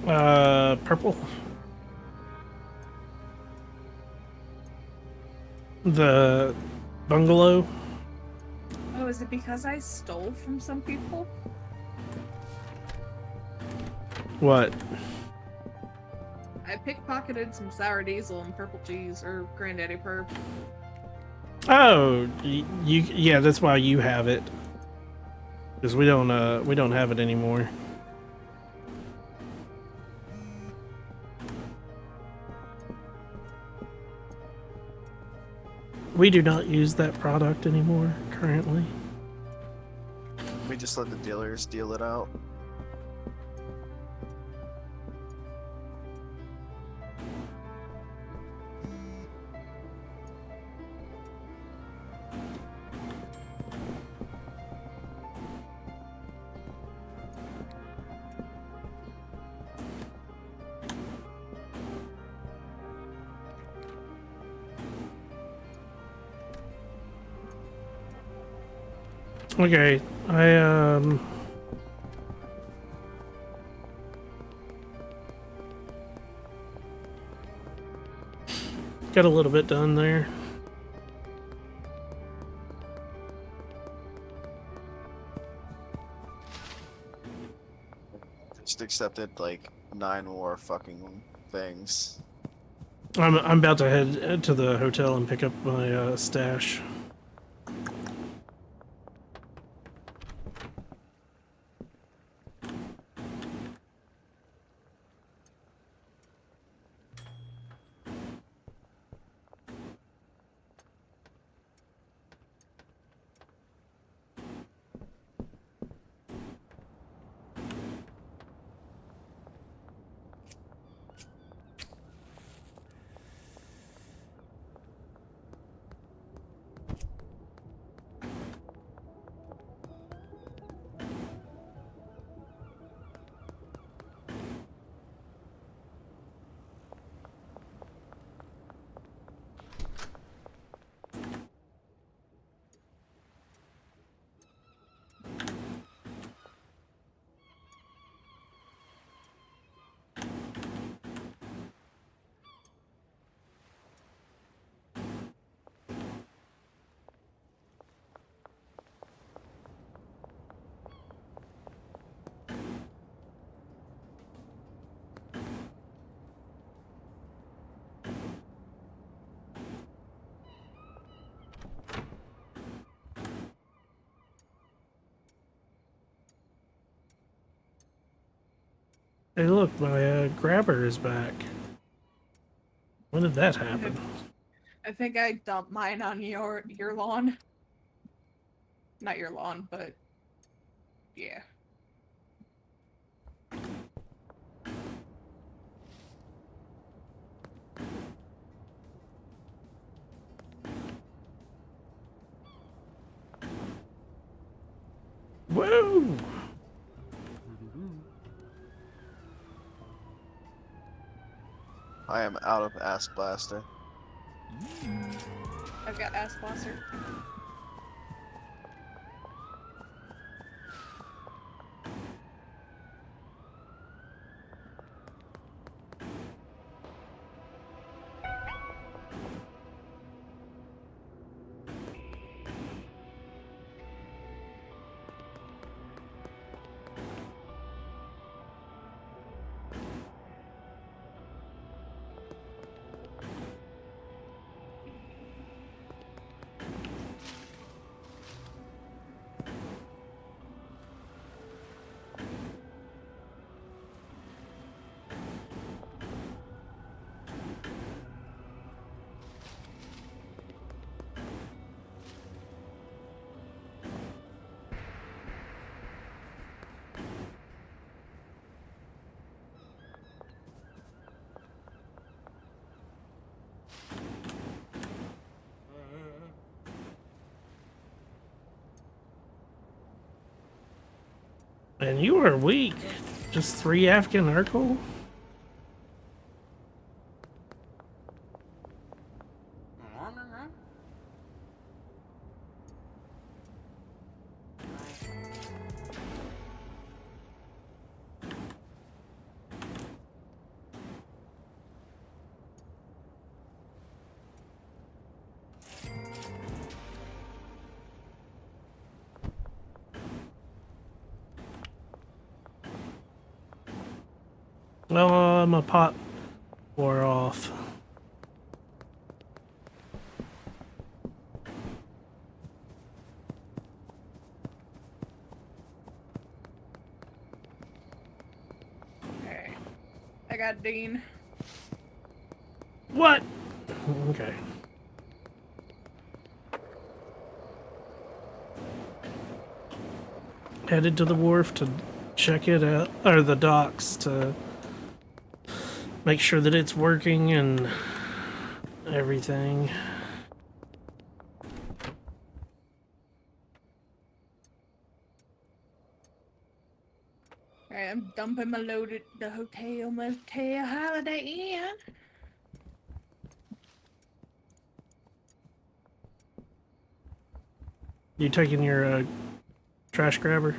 Purple. The bungalow. Oh, is it because I stole from some people? What? I pickpocketed some sour diesel and purple cheese, or Granddaddy Perp. Oh, yeah, that's why you have it. Because we don't have it anymore. We do not use that product anymore currently. We just let the dealers deal it out. Okay, I got a little bit done there. Just accepted like 9 more fucking things. I'm about to head to the hotel and pick up my stash. Hey, look, my grabber is back. When did that happen? I think I dumped mine on your lawn. Not your lawn, but yeah. Whoa! I am out of Ass Blaster. I've got Ass Blaster. And you are weak. Just 3 African Urkel? Oh, my pot wore off. Okay. I got Dean. What? Okay. Headed to the wharf to check it out, or the docks to make sure that it's working and everything. Alright, I'm dumping my load at the Hotel Motel Holiday Inn. You taking your trash grabber?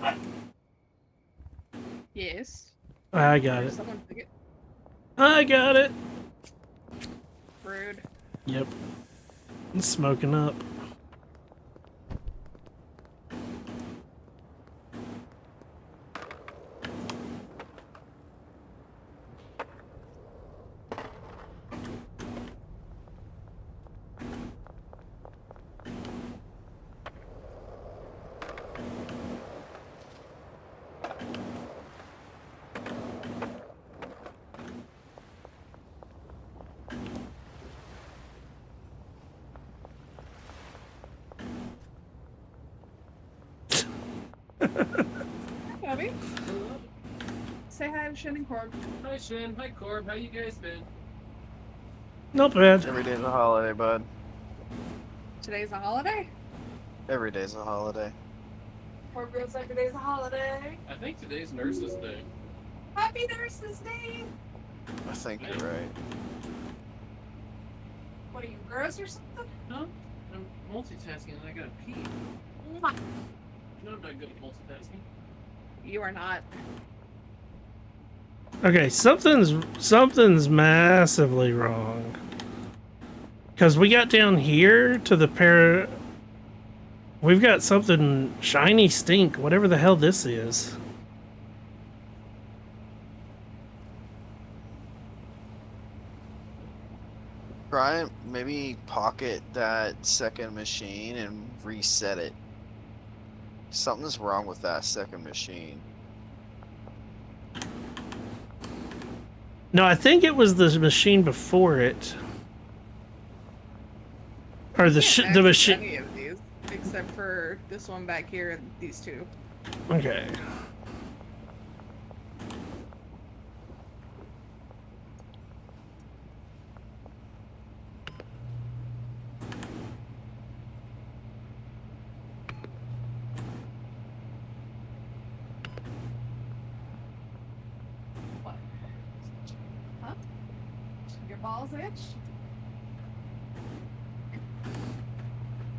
Yes. I got it. Someone took it. I got it. Rude. Yep. It's smoking up. Bobby, say hi to Shin and Corb. Hi Shin, hi Corb, how you guys been? Not bad. Every day's a holiday, bud. Today's a holiday? Every day's a holiday. Corb goes like today's a holiday. I think today's Nurses Day. Happy Nurses Day! I think you're right. What are you, gross or something? Huh? I'm multitasking and I gotta pee. Mwah. You know I'm not good at multitasking. You are not. Okay, something's massively wrong. Cause we got down here to the pair. We've got something shiny stink, whatever the hell this is. Try and maybe pocket that second machine and reset it. Something's wrong with that second machine. No, I think it was the machine before it. Or the Can't the access machine. Any of these, except for this one back here and these two. Okay. What? Huh? Your balls itch?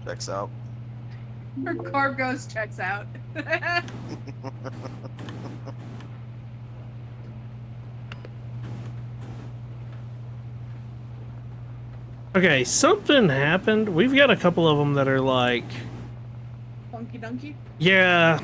Checks out. Her Corb goes checks out. Okay, something happened. We've got a couple of them that are like, Funky Donkey? yeah.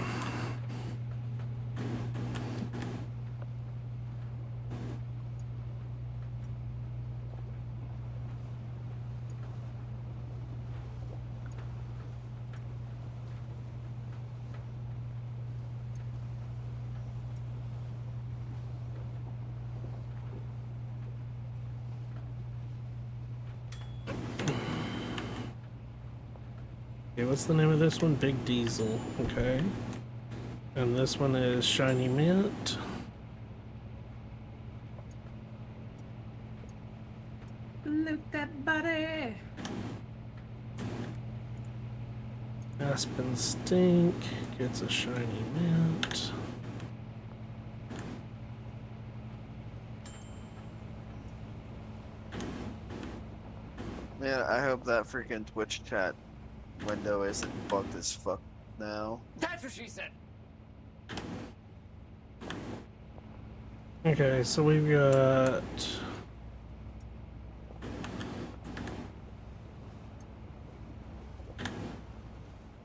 Okay, what's the name of this one? Big Diesel. Okay. And this one is Shiny Mint. Look that body. Aspen Stink gets a Shiny Mint. Man, I hope that freaking Twitch chat window isn't bugged as fuck now. That's what she said! Okay, so we've got...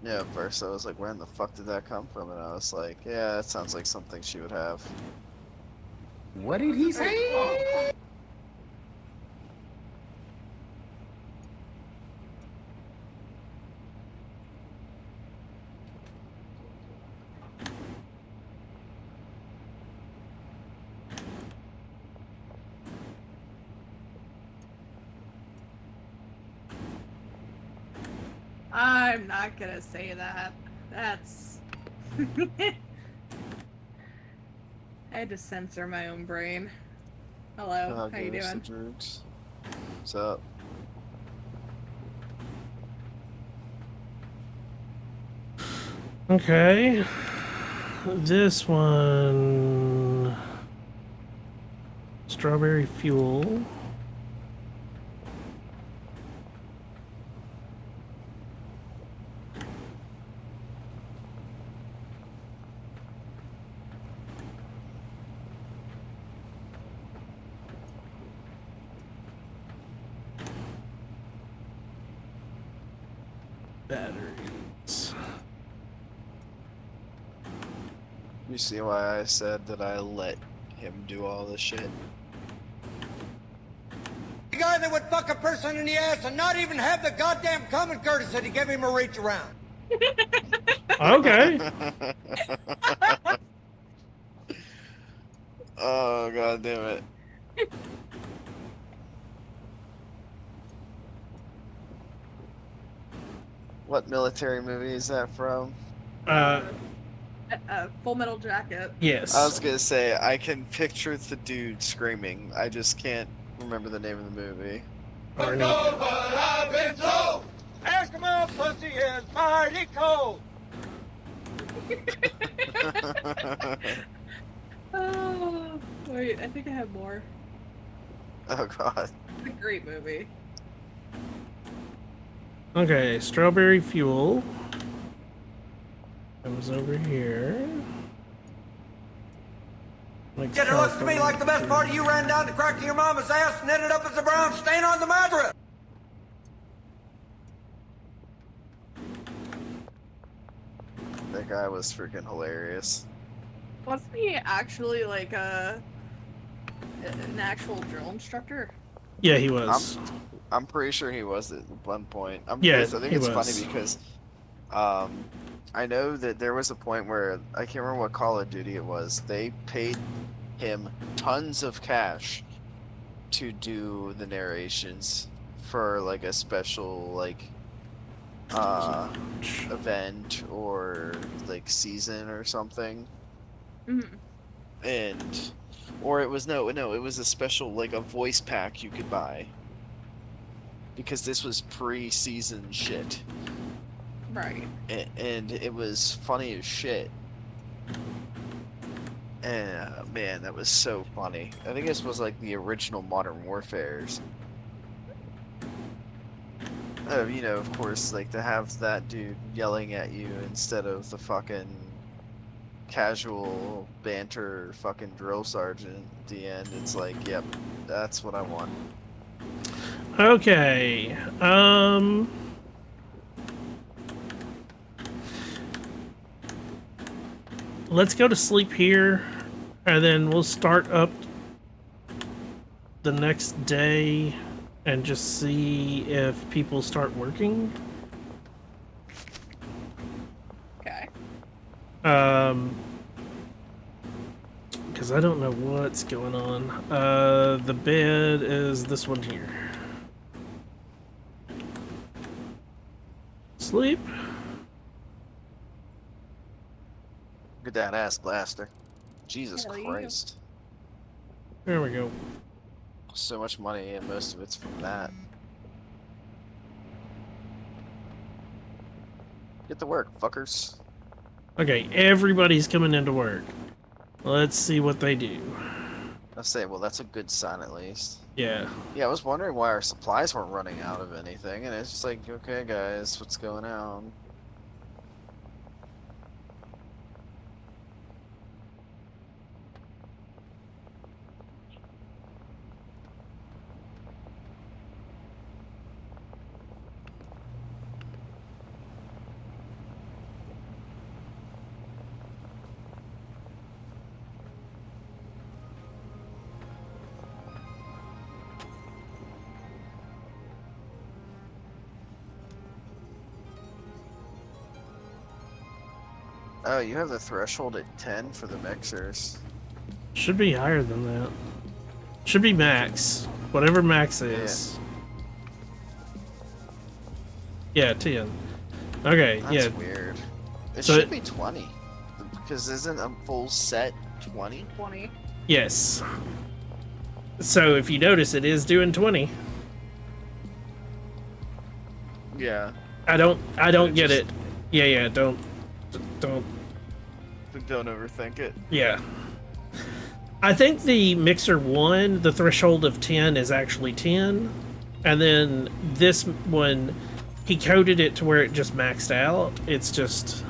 Yeah, at first I was like, where in the fuck did that come from? And I was like, yeah, that sounds like something she would have. What did he say? I'm not gonna say that. That's. I had to censor my own brain. Hello, how you doing? Drugs. What's up? Okay. This one. Strawberry fuel. Batteries. You see why I said that I let him do all this shit? The guy that would fuck a person in the ass and not even have the goddamn common courtesy to give him a reach around. Okay. Oh, god damn it. What military movie is that from? Full Metal Jacket. Yes. I was gonna say, I can picture the dude screaming. I just can't remember the name of the movie. Arnie. I've been told. Eskimo pussy is mighty cold. Oh, wait, I think I have more. Oh god. It's a great movie. Okay, strawberry fuel. Comes over here. Makes Yet it looks to me California like the best part of you ran down the crack of your mama's ass and ended up as a brown stain on the mattress. That guy was freaking hilarious. Wasn't he actually like an actual drill instructor? Yeah, he was. I'm pretty sure he was at one point. Yeah, I think he it's was. funny because I know that there was a point where I can't remember what Call of Duty it was. They paid him tons of cash to do the narrations for like a special like event or like season or something. Mm-hmm. And or it was no, it was a special like a voice pack you could buy. Because this was pre-season shit. Right. And it was funny as shit. And man, that was so funny. I think this was like the original Modern Warfares. You know, of course, like to have that dude yelling at you instead of the fucking casual banter fucking drill sergeant at the end. It's like, yep, that's what I want. Okay. Let's go to sleep here, and then we'll start up the next day and just see if people start working. Okay. Because I don't know what's going on. The bed is this one here. Sleep. Look at that ass blaster. Jesus Hell yeah. Christ. There we go. So much money and most of it's from that. Get to work, fuckers. Okay, everybody's coming into work. Let's see what they do. I say, well, that's a good sign at least. Yeah. Yeah, I was wondering why our supplies weren't running out of anything, and it's just like, okay, guys, what's going on? Oh, you have the threshold at 10 for the mixers. Should be higher than that. Should be max. Whatever max is. Yeah, 10. Okay, That's yeah. weird. It So should it- be 20. Because isn't a full set 20? 20. Yes. So if you notice, it is doing 20. Yeah. I don't get just- it. Yeah, don't, But don't overthink it. yeah. I think the Mixer 1, the threshold of 10 is actually 10. And then this one, he coded it to where it just maxed out. It's just...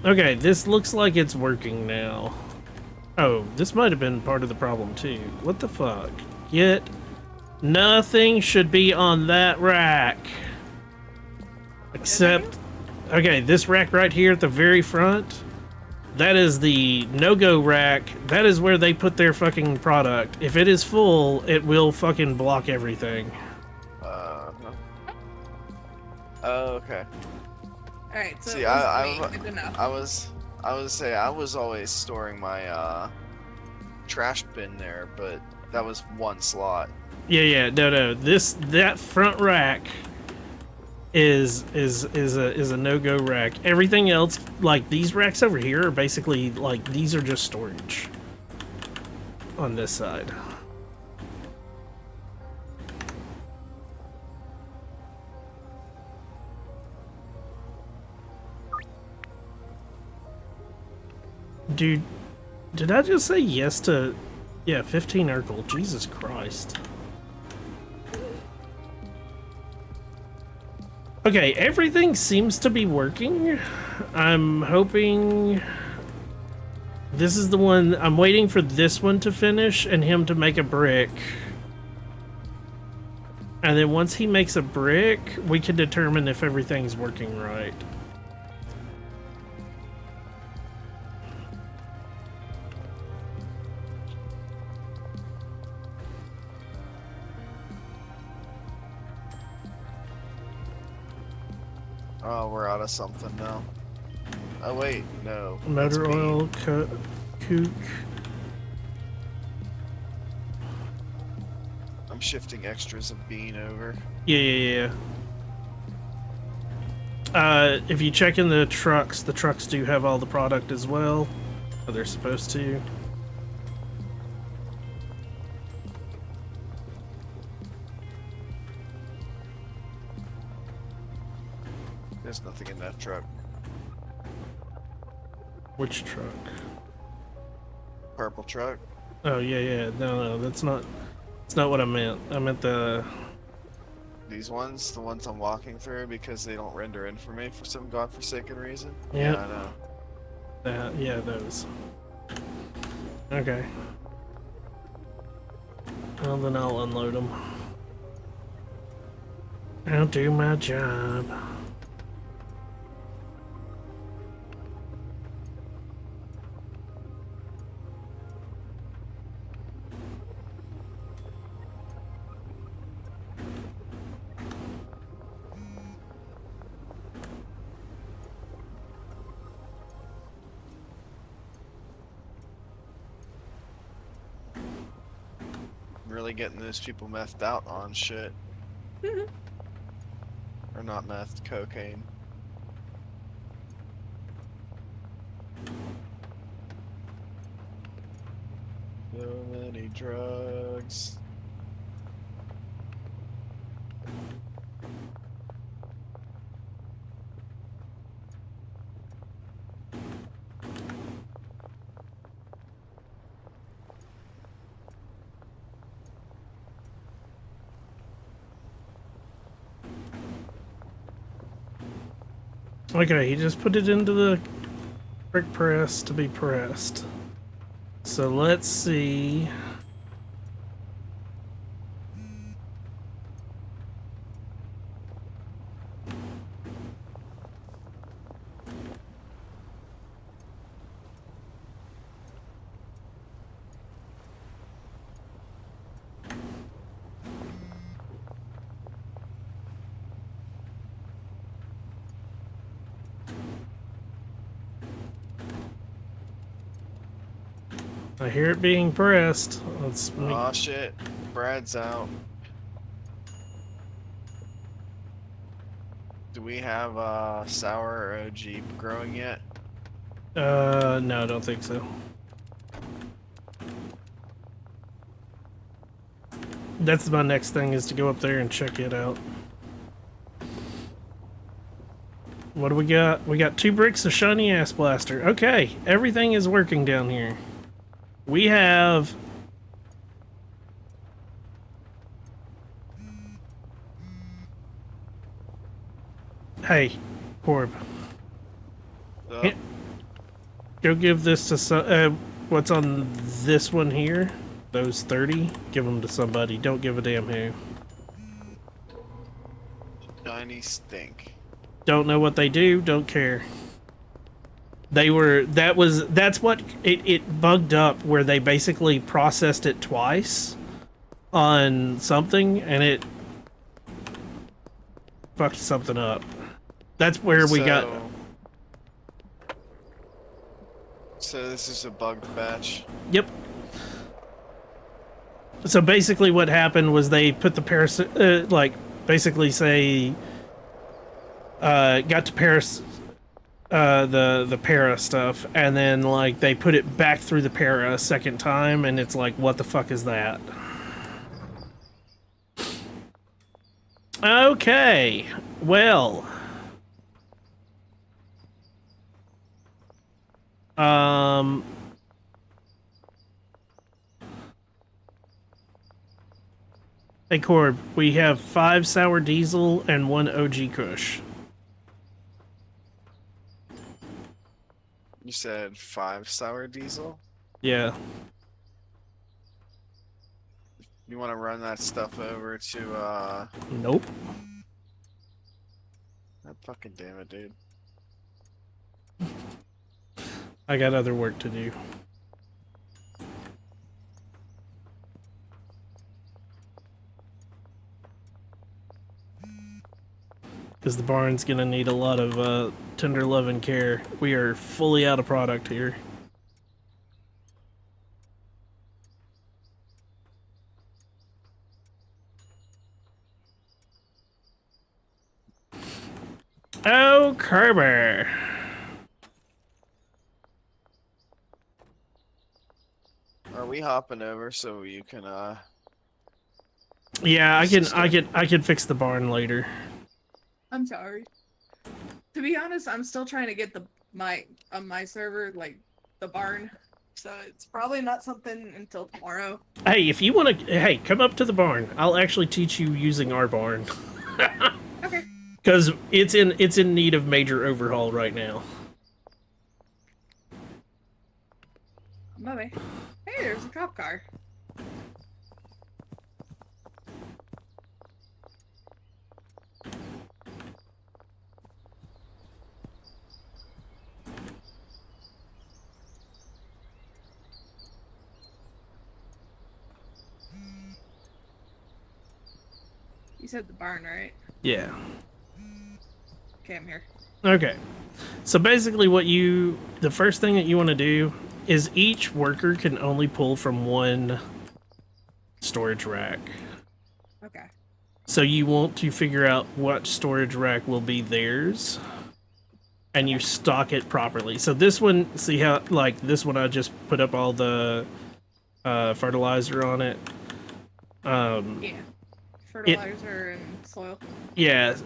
Okay, this looks like it's working now. Oh, this might have been part of the problem too. What the fuck? Nothing should be on that rack. Except... Okay, this rack right here at the very front, that is the no-go rack. That is where they put their fucking product. If it is full, it will fucking block everything. Oh, okay. Alright, so See, it I was 8. Good enough. I was always storing my trash bin there, but that was one slot. Yeah, no. That front rack is a no-go rack. Everything else, like these racks over here, are basically like these are just storage on this side. Dude, did I just say yes to... Yeah, 15 Urkel. Jesus Christ. Okay, everything seems to be working. I'm hoping... This is the one... I'm waiting for this one to finish and him to make a brick. And then once he makes a brick, we can determine if everything's working right. Oh, we're out of something now. Oh wait, no. that's Motor bean. oil, kook. I'm shifting extras of bean over. Yeah. If you check in the trucks do have all the product as well. Or they're supposed to. There's nothing in that truck. Which truck? Purple truck. Oh, yeah. No, that's not what I meant. I meant the... These ones, the ones I'm walking through, because they don't render in for me for some godforsaken reason. Yep. Yeah, I know. Yeah, those. Okay. Well, then I'll unload them. I'll do my job. Really getting those people methed out on shit. Or not meth, cocaine. So many drugs. Okay, he just put it into the brick press to be pressed. So let's see. I hear it being pressed. Let's make... Oh shit, Brad's out. Do we have sour or OG growing yet? No, I don't think so. That's my next thing, is to go up there and check it out. What do we got? We got 2 bricks of shiny ass blaster. Okay, everything is working down here. We have... Hey, Corb. Oh, Go give this to some... what's on this one here? Those 30? Give them to somebody. Don't give a damn who. shiny stink. Don't know what they do. Don't care. They were... That's what... It bugged up, where they basically processed it twice on something, and it fucked something up. That's where we got... So this is a bugged batch. Yep. So basically what happened was they put the parasite... like, basically say... got to Paris... the para stuff, and then, like, they put it back through the para a second time, and it's like, what the fuck is that? Okay. Well... Hey Corb, we have 5 sour diesel and 1 OG Kush. You said 5 sour diesel? Yeah. You want to run that stuff over to, Nope. God fucking damn it, dude. I got other work to do. Because the barn's gonna need a lot of tender love and care. We are fully out of product here. Oh, Kerber. Are we hopping over so you can, Yeah, I can fix the barn later. I'm sorry. To be honest, I'm still trying to get my server, like, the barn. So it's probably not something until tomorrow. Hey, if you want to, hey, come up to the barn. I'll actually teach you using our barn. Okay. Because it's in need of major overhaul right now. I'm on my way. Hey, there's a cop car. You said the barn, right? Yeah. Okay, I'm here. Okay. So basically the first thing that you want to do is each worker can only pull from one storage rack. Okay. So you want to figure out what storage rack will be theirs, and you stock it properly. So this one, see how, like, this one I just put up all the fertilizer on it. Yeah. Fertilizer and soil. Yeah,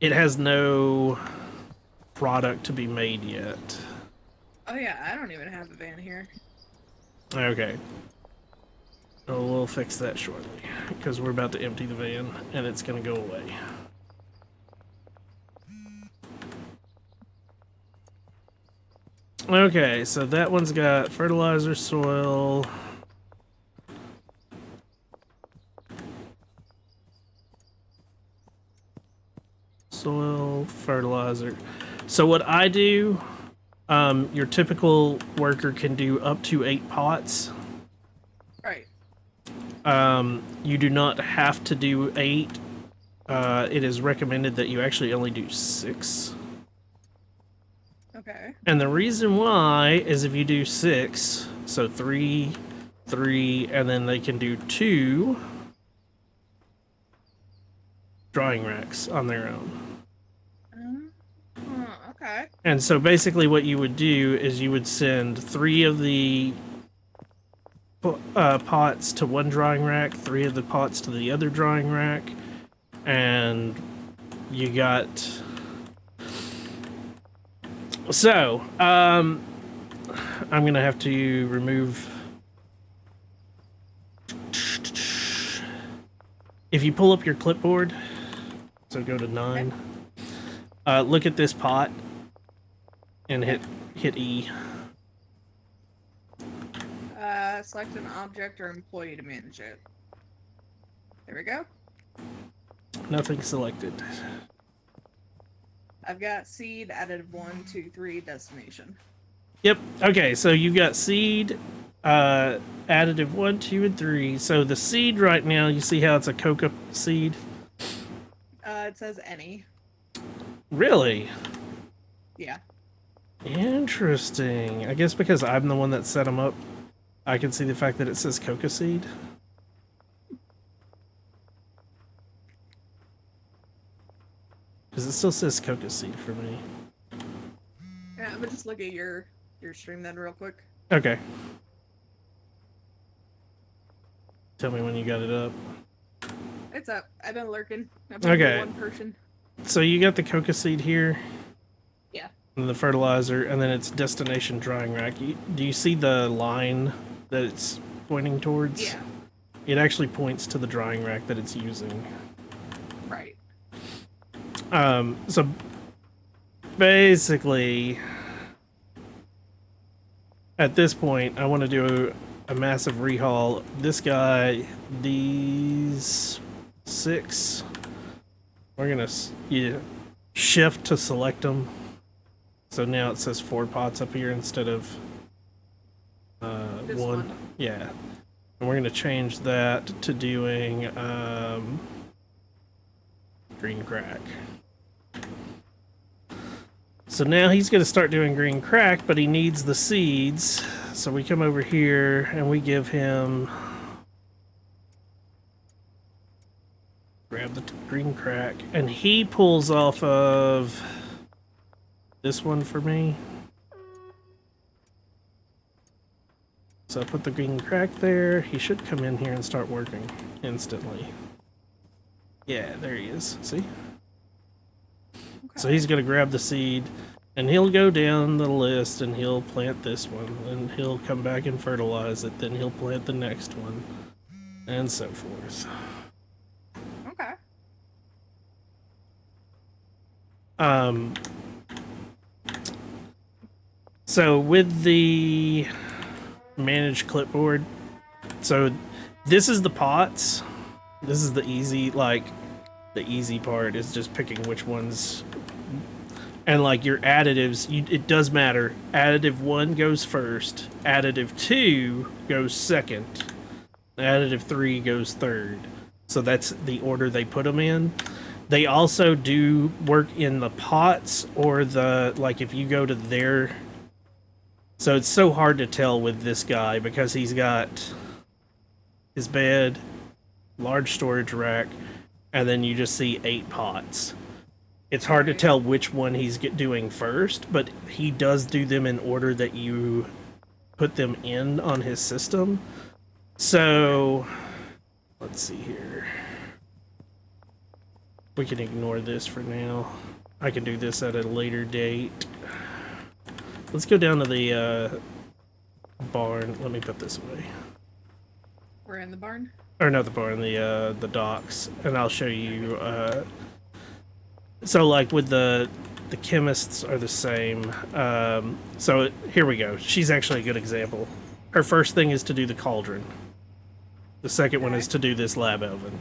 it has no product to be made yet. Oh yeah, I don't even have a van here. Okay. Oh, we'll fix that shortly, because we're about to empty the van, and it's going to go away. Okay, so that one's got fertilizer, soil... soil, fertilizer. So what I do, your typical worker can do up to 8 pots. Right. You do not have to do 8. It is recommended that you actually only do 6. Okay. And the reason why is if you do 6, so 3, 3, and then they can do 2 drawing racks on their own. Okay. And so basically what you would do is you would send 3 of the pots to one drawing rack, 3 of the pots to the other drawing rack, and you got... So, I'm gonna have to remove... If you pull up your clipboard, so go to 9, look at this pot, and hit E. Select an object or employee to manage it. There we go. Nothing selected. I've got seed, additive 1, 2, 3, destination. Yep. Okay, so you've got seed, additive 1, 2, and 3. So the seed right now, you see how it's a coca seed? It says any. Really? Yeah. Interesting. I guess because I'm the one that set them up, I can see the fact that it says coca seed. Because it still says coca seed for me. Yeah, I'm gonna just look at your stream then real quick. Okay. Tell me when you got it up. It's up. I've been lurking. I've been Okay. one person. So you got the coca seed here. Yeah. And the fertilizer, and then it's destination drying rack. Do you see the line that it's pointing towards? Yeah. It actually points to the drying rack that it's using. Right. So basically, at this point, I want to do a massive rehaul. This guy, these 6, we're gonna shift to select them. So now it says 4 pots up here instead of Just 1. one. Yeah, and we're gonna change that to doing green crack. So now he's going to start doing green crack, but he needs the seeds. So we come over here and we give him... Grab the green crack. And he pulls off of this one for me. So I put the green crack there. He should come in here and start working instantly. Yeah, there he is. See? So he's going to grab the seed, and he'll go down the list, and he'll plant this one, and he'll come back and fertilize it, then he'll plant the next one, and so forth. Okay. So with the manage clipboard, so this is the pots. This is the easy, like, the easy part is just picking which ones. And like your additives, it does matter. Additive 1 goes first. Additive 2 goes second. Additive 3 goes third. So that's the order they put them in. They also do work in the pots or the, like if you go to their... So it's so hard to tell with this guy because he's got his bed, large storage rack, and then you just see 8 pots. It's hard to tell which one he's doing first, but he does do them in order that you put them in on his system. So, let's see here. We can ignore this for now. I can do this at a later date. Let's go down to the barn. Let me put this away. We're in the barn. Or not the barn, the docks, and I'll show you. So like with the chemists are the same. So here we go. She's actually a good example. Her first thing is to do the cauldron. The second one is to do this lab oven.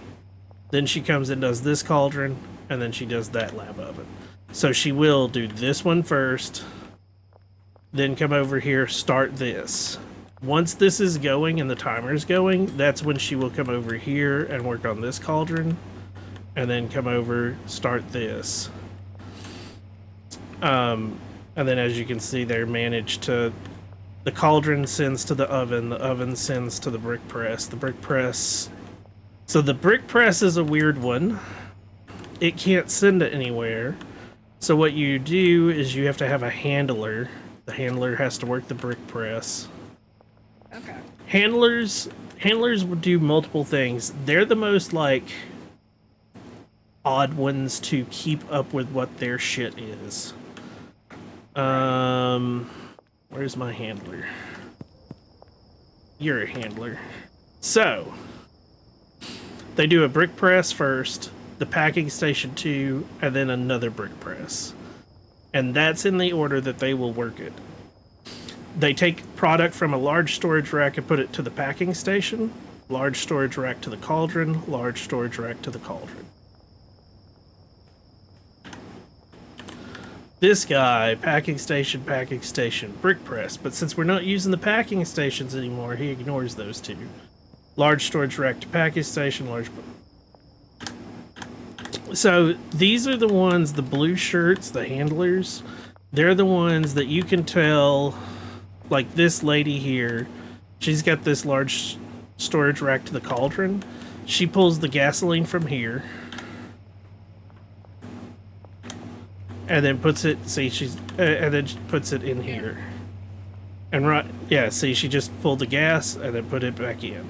Then she comes and does this cauldron, and then she does that lab oven. So she will do this one first, then come over here, start this. Once this is going and the timer's going, that's when she will come over here and work on this cauldron, and then come over, start this. And then as you can see, they're managed to... The cauldron sends to the oven sends to the brick press. The brick press... So the brick press is a weird one. It can't send it anywhere. So what you do is you have to have a handler. The handler has to work the brick press. Okay. Handlers would do multiple things. They're the most like odd ones to keep up with what their shit is. Where's my handler? You're a handler. So they do a brick press first, the packing station 2, and then another brick press. And that's in the order that they will work it. They take product from a large storage rack and put it to the packing station, large storage rack to the cauldron, large storage rack to the cauldron. This guy, packing station, brick press. But since we're not using the packing stations anymore, he ignores those two. Large storage rack to packing station, large... So these are the ones, the blue shirts, the handlers. They're the ones that you can tell, like this lady here, she's got this large storage rack to the cauldron. She pulls the gasoline from here. And then puts it, see, and then puts it in here. And right, yeah, see, she just pulled the gas and then put it back in.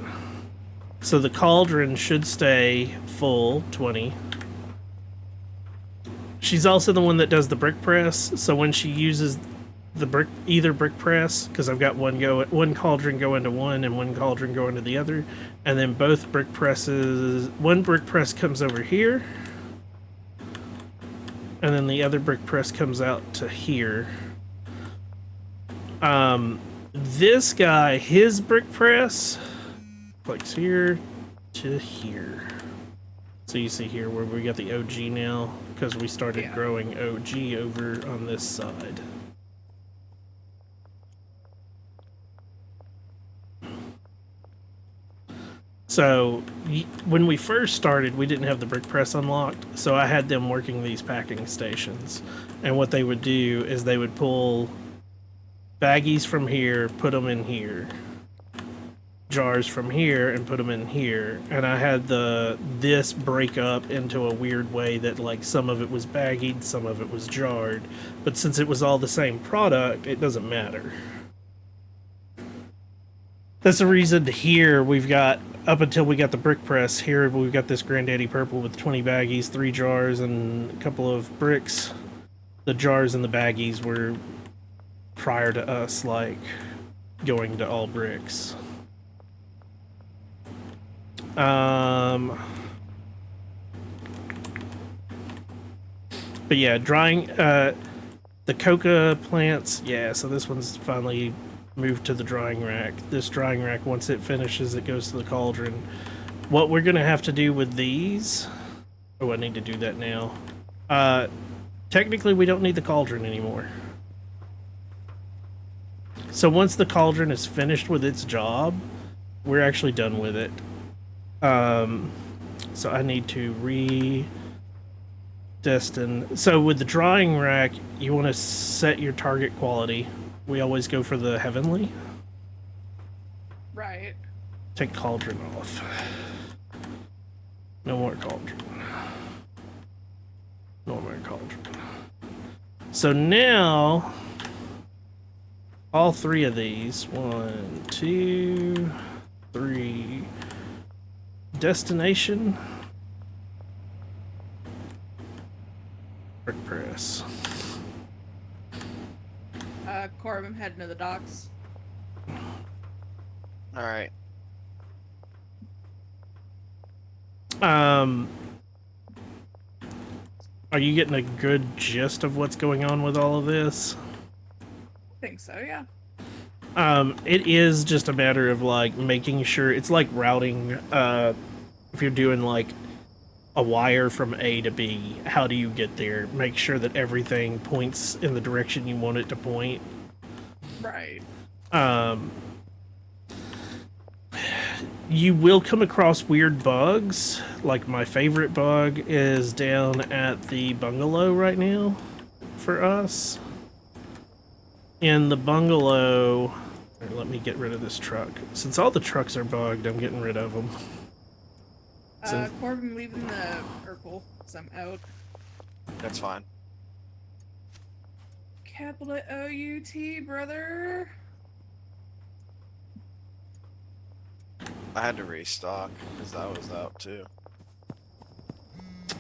So the cauldron should stay full, 20. She's also the one that does the brick press, so when she uses the either brick press, because I've got one cauldron go into one and one cauldron go into the other, and then both brick presses, one brick press comes over here, and then the other brick press comes out to here. This guy, his brick press, clicks here to here. So you see here where we got the OG now, because we started growing OG over on this side. So when we first started, we didn't have the brick press unlocked, so I had them working these packing stations. And what they would do is they would pull baggies from here, put them in here. Jars from here and put them in here, and I had this break up into a weird way that like some of it was baggied, some of it was jarred, but since it was all the same product, it doesn't matter. That's the reason here we've got, up until we got the brick press, here we've got this Granddaddy Purple with 20 baggies, 3 jars, and a couple of bricks. The jars and the baggies were prior to us like going to all bricks. But yeah, drying, the coca plants, yeah, so this one's finally moved to the drying rack. This drying rack, once it finishes, it goes to the cauldron. What we're gonna have to do with these, oh, I need to do that now. Technically we don't need the cauldron anymore. So once the cauldron is finished with its job, we're actually done with it. So I need to redestine. So with the drying rack, you want to set your target quality. We always go for the heavenly. Right. Take cauldron off. No more cauldron. No more cauldron. So now, all 3 of these, 1, 2, 3, destination, brick press. Corb, I'm heading to the docks. All right. Are you getting a good gist of what's going on with all of this? I think so, yeah. It is just a matter of like making sure it's like routing. If you're doing like a wire from A to B, how do you get there? Make sure that everything points in the direction you want it to point. Right. You will come across weird bugs. Like my favorite bug is down at the bungalow right now for us. in the bungalow. Here, let me get rid of this truck. Since all the trucks are bugged, I'm getting rid of them. So- Corbin, leaving the Urkel, so I'm out. That's fine. Capital O-U-T, brother. I had to restock because I was out too.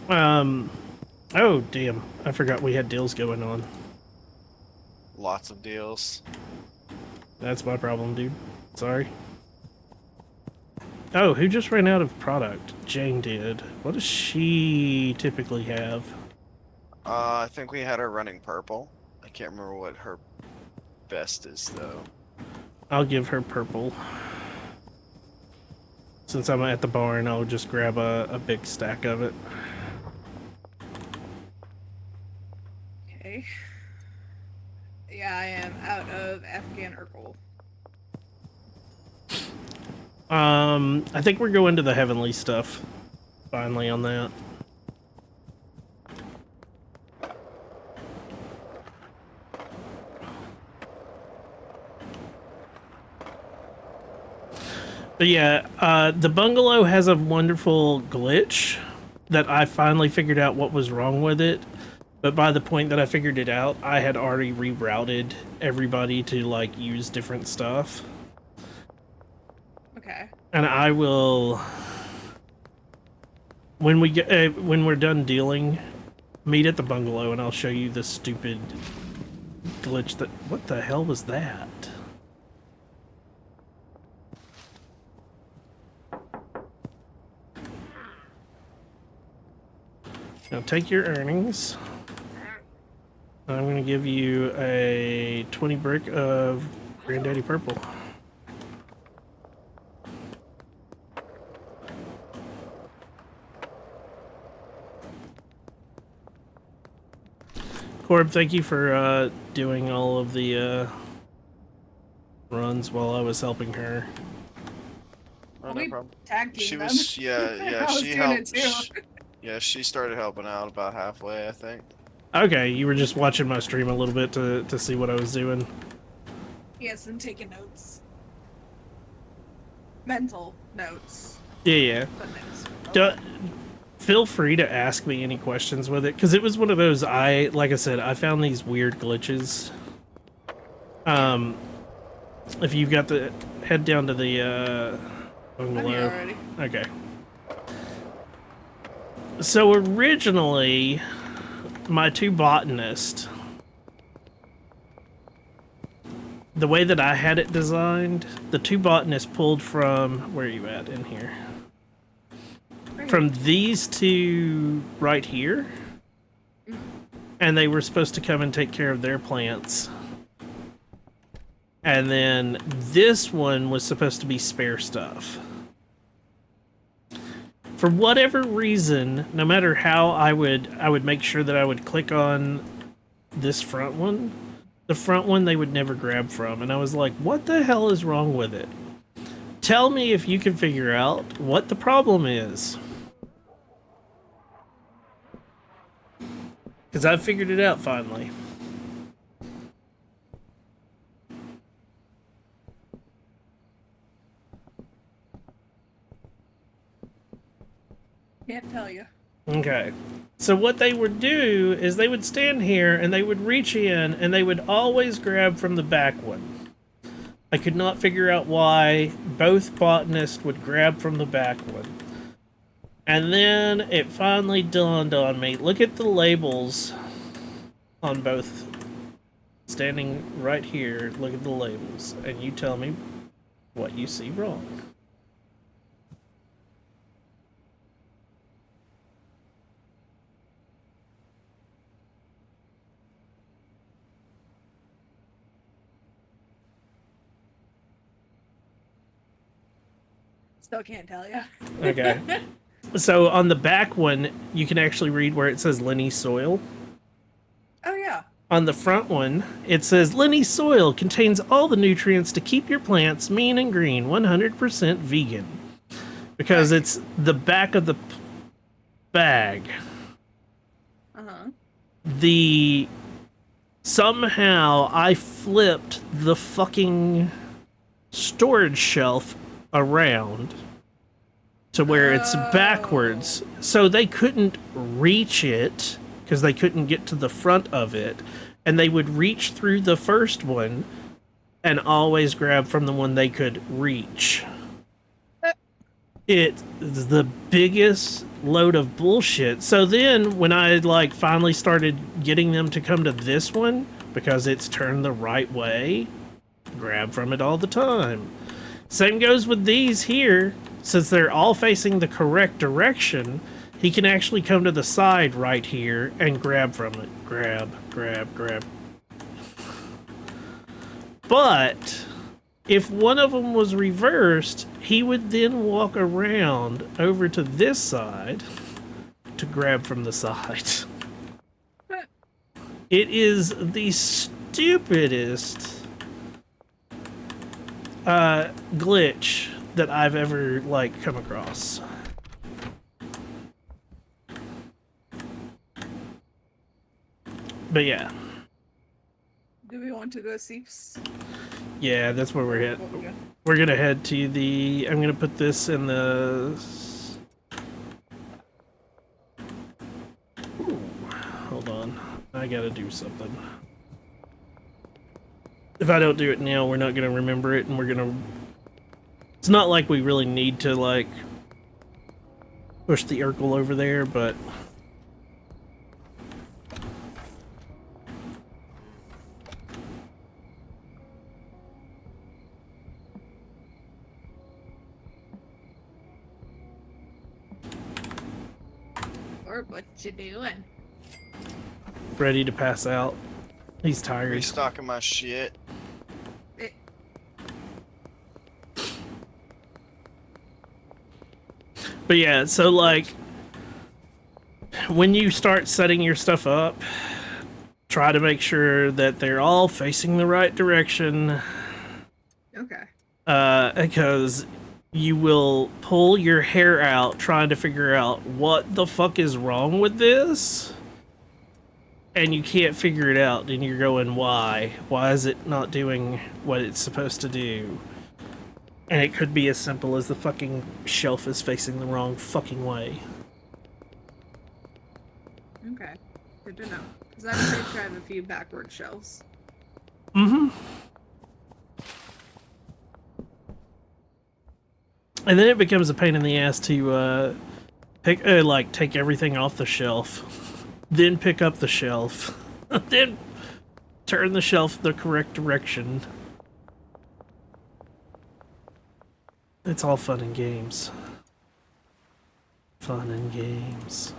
Oh, damn. I forgot we had deals going on. Lots of deals. That's my problem, dude. Sorry. Oh, who just ran out of product? Jane did. What does she typically have? I think we had her running purple. I can't remember what her best is though. I'll give her purple. Since I'm at the barn, I'll just grab a big stack of it. Okay. Yeah, I am out of Afghan Urkel. I think we're going to the heavenly stuff. Finally on that. But yeah, the bungalow has a wonderful glitch that I finally figured out what was wrong with it. But by the point that I figured it out, I had already rerouted everybody to like use different stuff. Okay. And I will, when we get when we're done dealing, meet at the bungalow, and I'll show you the stupid glitch that. What the hell was that? Now take your earnings. I'm going to give you a 20 brick of Granddaddy Purple. Corb, thank you for doing all of the runs while I was helping her. Oh, Well, no we problem. tag team She them. was, yeah, I was she doing helped. it too. Yeah, she started helping out about halfway, I think. Okay, you were just watching my stream a little bit to see what I was doing. Yes, and taking notes. Mental notes. Yeah. Footnotes. Feel free to ask me any questions with it, because it was one of those, like I said, I found these weird glitches. If you've got the, head down to the, I'm bungalow. here already. Okay. So originally, my two botanists, the way that I had it designed, the two botanists pulled from, where are you at in here? Right From these two right here, and they were supposed to come and take care of their plants. And then this one was supposed to be spare stuff. For whatever reason, no matter how I would make sure that I would click on this front one, the front one they would never grab from, and I was like, what the hell is wrong with it? Tell me if you can figure out what the problem is. Because I figured it out finally. Can't tell you. Okay. So what they would do is they would stand here and they would reach in and they would always grab from the back one. I could not figure out why both botanists would grab from the back one. And then it finally dawned on me. Look at the labels on both. Standing right here, look at the labels. And you tell me what you see wrong. Still can't tell you. Okay. So on the back one, you can actually read where it says Lenny Soil. Oh yeah. On the front one, it says Lenny Soil contains all the nutrients to keep your plants mean and green, 100% vegan. Because it's the back of the bag. Uh-huh. The somehow I flipped the fucking storage shelf around to where it's backwards, so they couldn't reach it because they couldn't get to the front of it, and they would reach through the first one and always grab from the one they could reach. It's the biggest load of bullshit. So then when I like finally started getting them to come to this one because it's turned the right way, grab from it all the time. Same goes with these here. Since they're all facing the correct direction, he can actually come to the side right here and grab from it. Grab, grab, grab. But if one of them was reversed, he would then walk around over to this side to grab from the side. It is the stupidest glitch that I've ever like come across. But yeah. Do we want to go see? Yeah, that's where we're headed. What we got? We're gonna head to the. I'm gonna put this in the. Ooh, hold on, I gotta do something. If I don't do it now, we're not gonna remember it, and we're gonna. It's not like we really need to like push the Urkel over there, but. Or what you doing? Ready to pass out. He's tired. Restocking my shit. But yeah, so like when you start setting your stuff up, try to make sure that they're all facing the right direction. Okay. Because you will pull your hair out trying to figure out what the fuck is wrong with this. And you can't figure it out, and you're going, why? Why is it not doing what it's supposed to do? And it could be as simple as the fucking shelf is facing the wrong fucking way. Okay. Good to know. Because I'm pretty sure I have a few backward shelves. Mm-hmm. And then it becomes a pain in the ass to take everything off the shelf, then pick up the shelf, then turn the shelf the correct direction. It's all fun and games. Fun and games.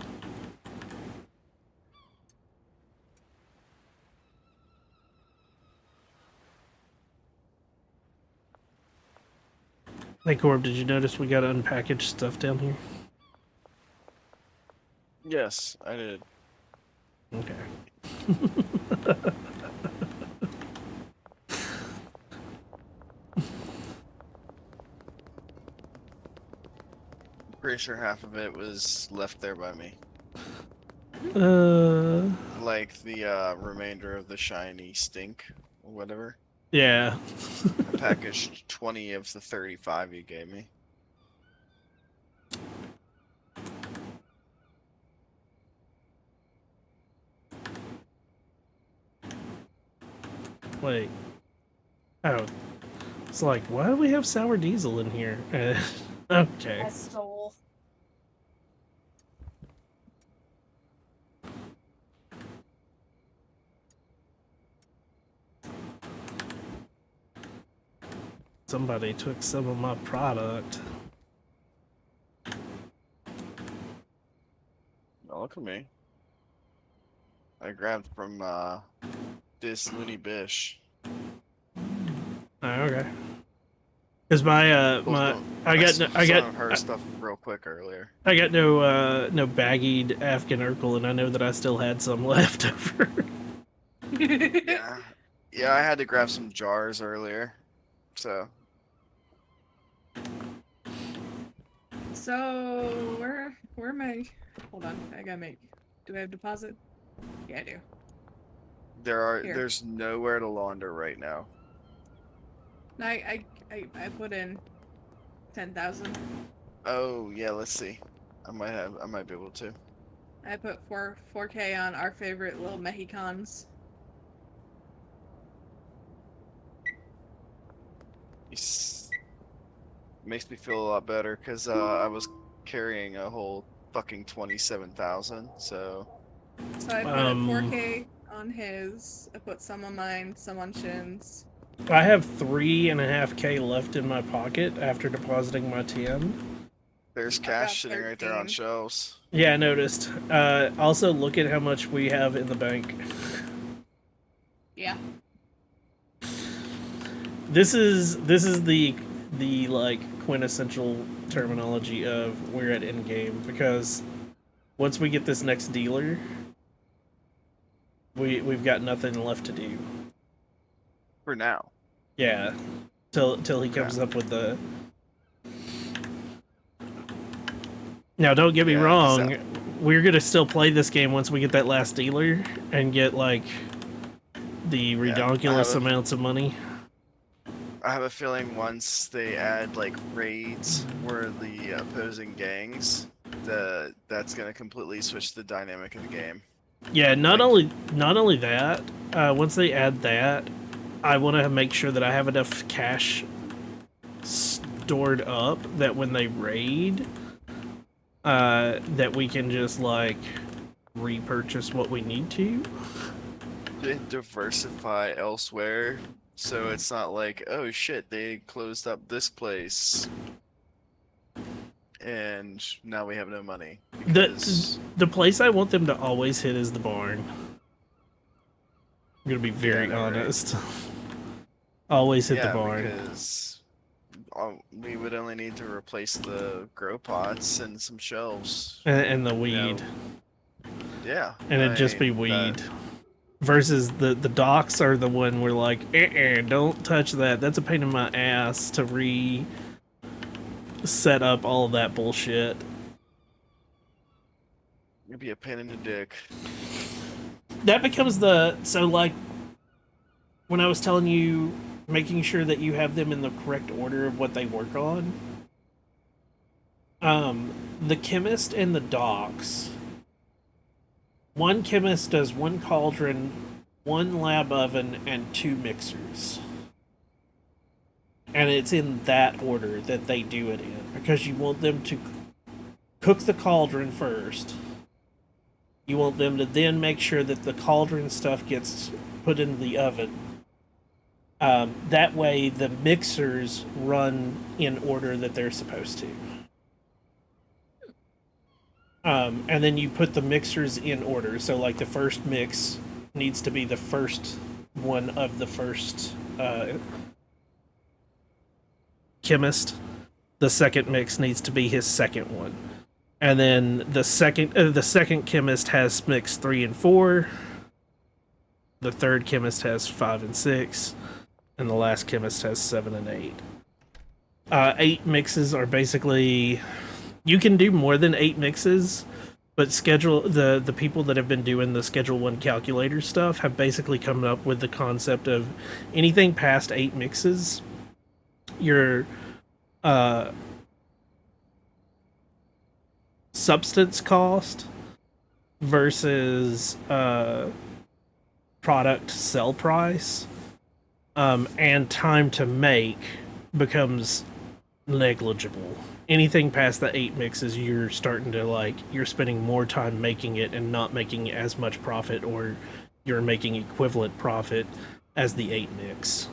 Hey Corb, did you notice we got unpackaged stuff down here? Yes, I did. Okay. Pretty sure half of it was left there by me. Like the remainder of the shiny stink or whatever. Yeah. I packaged 20 of the 35 you gave me. Wait. Oh. It's like, why do we have sour diesel in here? Okay. I stole. Somebody took some of my product. Oh, look at me. I grabbed from this Looney Bish. Oh, okay. Cause my I got her stuff real quick earlier. I got no baggied Afghan Urkel, and I know that I still had some left over. Yeah, I had to grab some jars earlier, so. So where am I? Hold on, I gotta make. Do I have deposit? Yeah, I do. Here. There's nowhere to launder right now. I put in 10,000. Oh yeah, let's see. I might be able to. I put 4K on our favorite little Mexicans. Makes me feel a lot better because I was carrying a whole fucking 27,000. So So I put 4K on his. I put some on mine, some on Shin's. I have 3.5K left in my pocket after depositing my 10. there's got cash sitting right there on 13. shelves. Yeah, I noticed. Also, look at how much we have in the bank. Yeah. This is the like quintessential terminology of we're at endgame, because once we get this next dealer, we've got nothing left to do. For now. Yeah, till he comes up with the. Now, don't get me Yeah, wrong, we're gonna still play this game once we get that last dealer and get like the redonkulous amounts of money. I have a feeling once they add like raids where the opposing gangs, that's gonna completely switch the dynamic of the game. Yeah, not only that, once they add that, I want to make sure that I have enough cash stored up that when they raid, that we can just like repurchase what we need to. Diversify elsewhere, so it's not like, oh shit, they closed up this place and now we have no money. Because... The place I want them to always hit is the barn. I'm gonna be very Yeah, right. honest. Always hit yeah, the barn. because we would only need to replace the grow pots and some shelves. And the weed. Yeah. And it'd just be weed. Versus the docks are the one we're like, don't touch that. That's a pain in my ass to set up all of that bullshit. It'd be a pain in the dick. That becomes so like when I was telling you, making sure that you have them in the correct order of what they work on. The chemist and the docks. One chemist does 1 cauldron, 1 lab oven, and 2 mixers. And it's in that order that they do it in, because you want them to cook the cauldron first. You want them to then make sure that the cauldron stuff gets put into the oven. That way the mixers run in order that they're supposed to. And then you put the mixers in order. So like the first mix needs to be the first one of the first chemist. The second mix needs to be his second one. And then the second chemist has mix 3 and 4. The third chemist has 5 and 6. And the last chemist has 7 and 8. 8 mixes are basically... You can do more than 8 mixes, but the people that have been doing the Schedule 1 calculator stuff have basically come up with the concept of anything past 8 mixes, your substance cost versus product sell price and time to make becomes negligible. Anything past the 8 mixes, you're starting to you're spending more time making it and not making as much profit, or you're making equivalent profit as the 8 mix.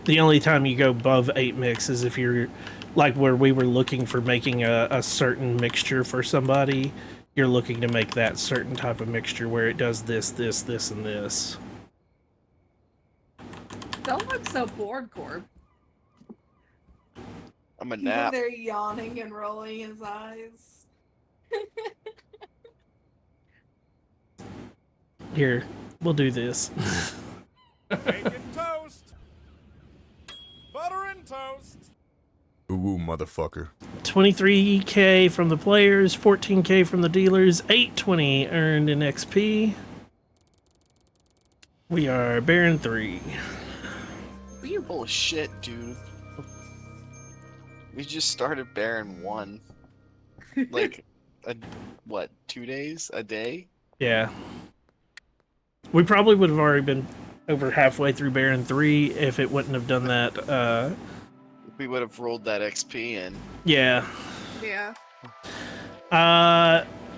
The only time you go above 8 mix is if you're like where we were looking for making a certain mixture for somebody. You're looking to make that certain type of mixture where it does this, this, this, and this. Don't look so bored, Corb. I'm a He's nap. in there yawning and rolling his eyes. Here, we'll do this. Bacon toast. Butter and toast. Ooh, motherfucker. 23k from the players, 14k from the dealers, 820 earned in XP. We are Baron 3. You bullshit, dude. We just started Baron 1. Like, what, 2 days? A day? Yeah. We probably would have already been over halfway through Baron 3 if it wouldn't have done that. We would have rolled that XP in. Yeah. Yeah.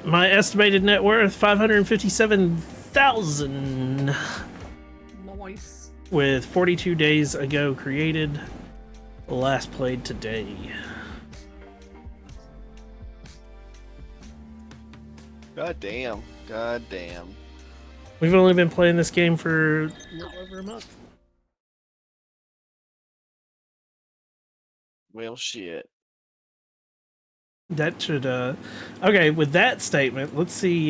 My estimated net worth 557,000 Nice. with 42 days ago created. Last played today. God damn. God damn. We've only been playing this game for a little over a month. Well, shit. That should, okay, with that statement, let's see,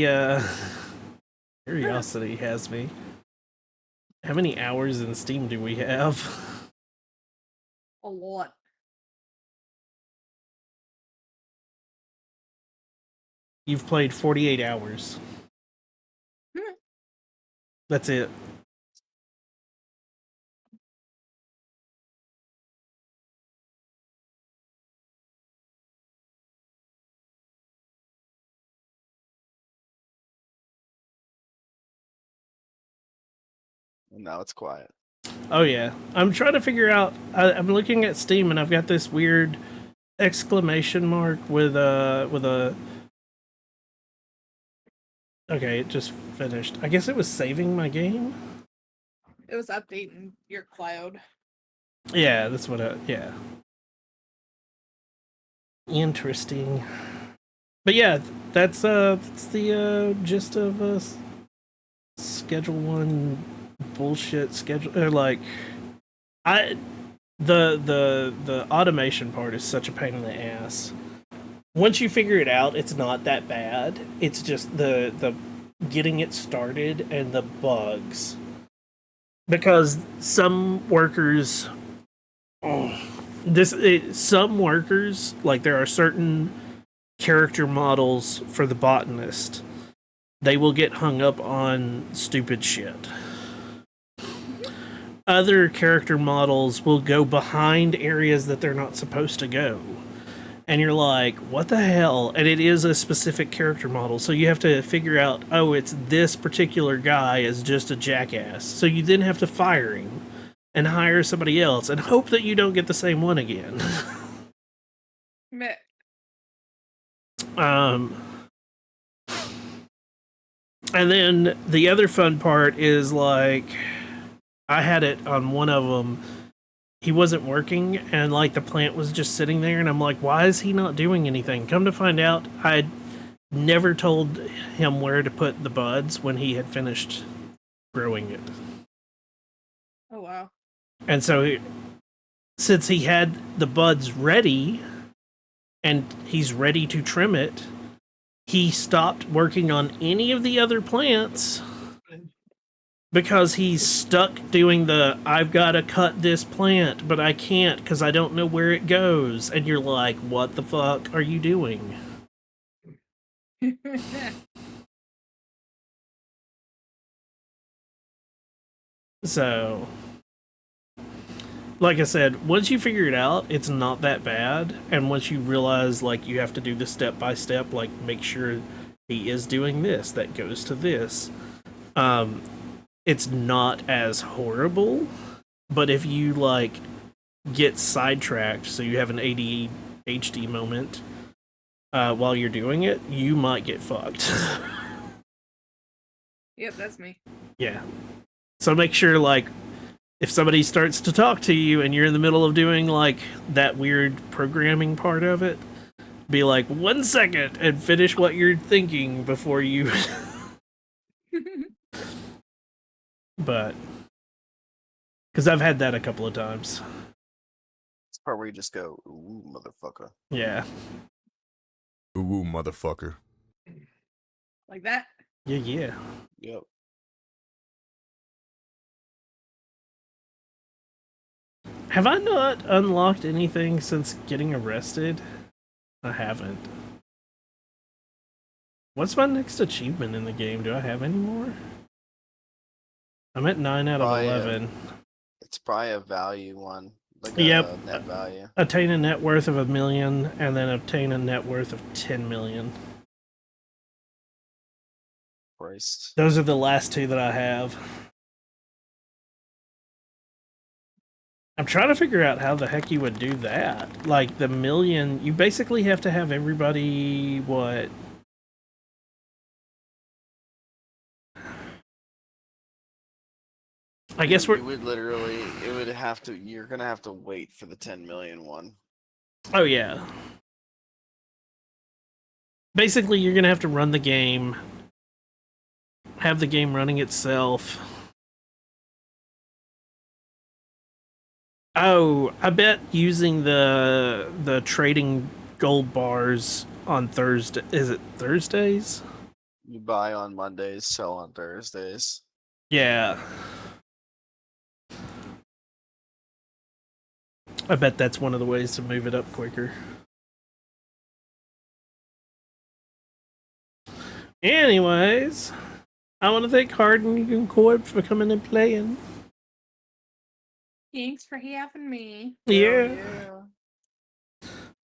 Curiosity has me. How many hours in Steam do we have? A lot. You've played 48 hours. That's it. And now it's quiet. Oh yeah, I'm trying to figure out. I'm looking at Steam and I've got this weird exclamation mark with a. Okay, it just finished. I guess it was saving my game. It was updating your cloud. Yeah, that's what. Yeah. Interesting. But yeah, that's the gist of Schedule 1 bullshit schedule. Like, the automation part is such a pain in the ass. Once you figure it out, it's not that bad. It's just the getting it started and the bugs. Because some workers, some workers, like there are certain character models for the botanist, they will get hung up on stupid shit. Other character models will go behind areas that they're not supposed to go. And you're like, what the hell? And it is a specific character model, so you have to figure out, oh, it's this particular guy is just a jackass. So you then have to fire him and hire somebody else and hope that you don't get the same one again. Meh. And then the other fun part is like, I had it on one of them. He wasn't working, and like the plant was just sitting there, and I'm like, why is he not doing anything? Come to find out, I'd never told him where to put the buds when he had finished growing it. Oh wow. And so, since he had the buds ready, and he's ready to trim it, he stopped working on any of the other plants because he's stuck doing the, I've got to cut this plant, but I can't because I don't know where it goes. And you're like, what the fuck are you doing? So, like I said, once you figure it out, it's not that bad. And once you realize, like, you have to do this step by step, like, make sure he is doing this, that goes to this. It's not as horrible, but if you, like, get sidetracked, so you have an ADHD moment while you're doing it, you might get fucked. Yep, that's me. Yeah. So make sure, like, if somebody starts to talk to you and you're in the middle of doing, like, that weird programming part of it, be like, 1 second, and finish what you're thinking before you... But... Because I've had that a couple of times. It's the part where you just go, ooh, motherfucker. Yeah. Ooh, motherfucker. Like that? Yeah, yeah. Yep. Have I not unlocked anything since getting arrested? I haven't. What's my next achievement in the game? Do I have any more? I'm at 9 out of Probably, 11. It's probably a value one. Like Yep. a net value. Attain a net worth of $1 million, and then obtain a net worth of 10 million. Christ. Those are the last two that I have. I'm trying to figure out how the heck you would do that. Like the million, you basically have to have everybody, what? I guess we're. You would literally, it would have to, you're gonna have to wait for the 10 million one. Oh, yeah. Basically, you're going to have to run the game, have the game running itself. Oh, I bet using the trading gold bars on Thursday. Is it Thursdays? You buy on Mondays, sell on Thursdays. Yeah. I bet that's one of the ways to move it up quicker. Anyways, I want to thank Harden and Cord for coming and playing. Thanks for having me. Yeah.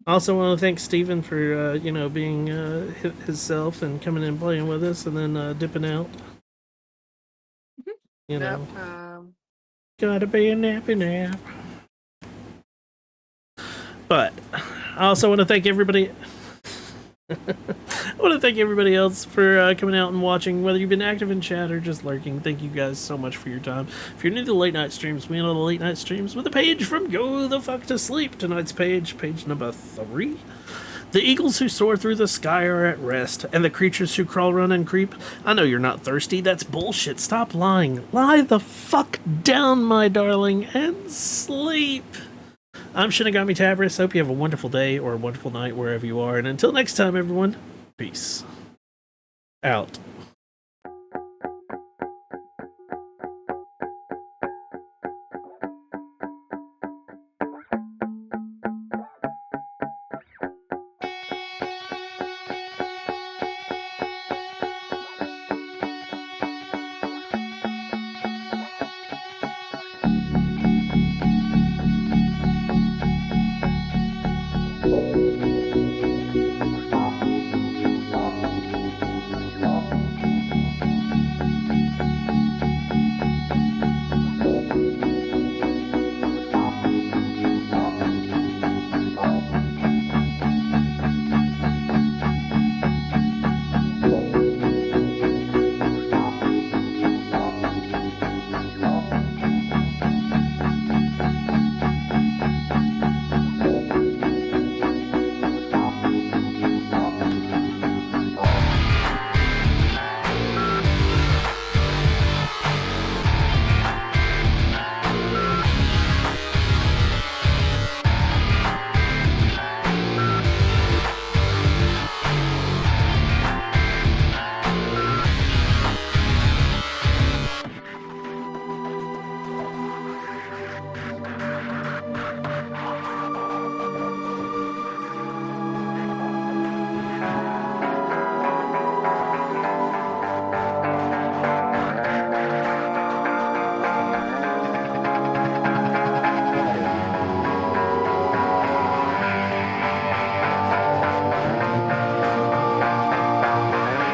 Also want to thank Steven for, being himself and coming and playing with us and then dipping out. You know. Gotta be a nappy nap. But I also want to thank everybody. I want to thank everybody else for coming out and watching, whether you've been active in chat or just lurking. Thank you guys so much for your time. If you're new to the late night streams, we know the late night streams with a page from Go the Fuck to Sleep. Tonight's page number 3. The eagles who soar through the sky are at rest, and the creatures who crawl, run, and creep. I know you're not thirsty. That's bullshit. Stop lying. Lie the fuck down, my darling, and sleep. I'm Shinigami Tabris. Hope you have a wonderful day or a wonderful night wherever you are. And until next time, everyone, peace. Out.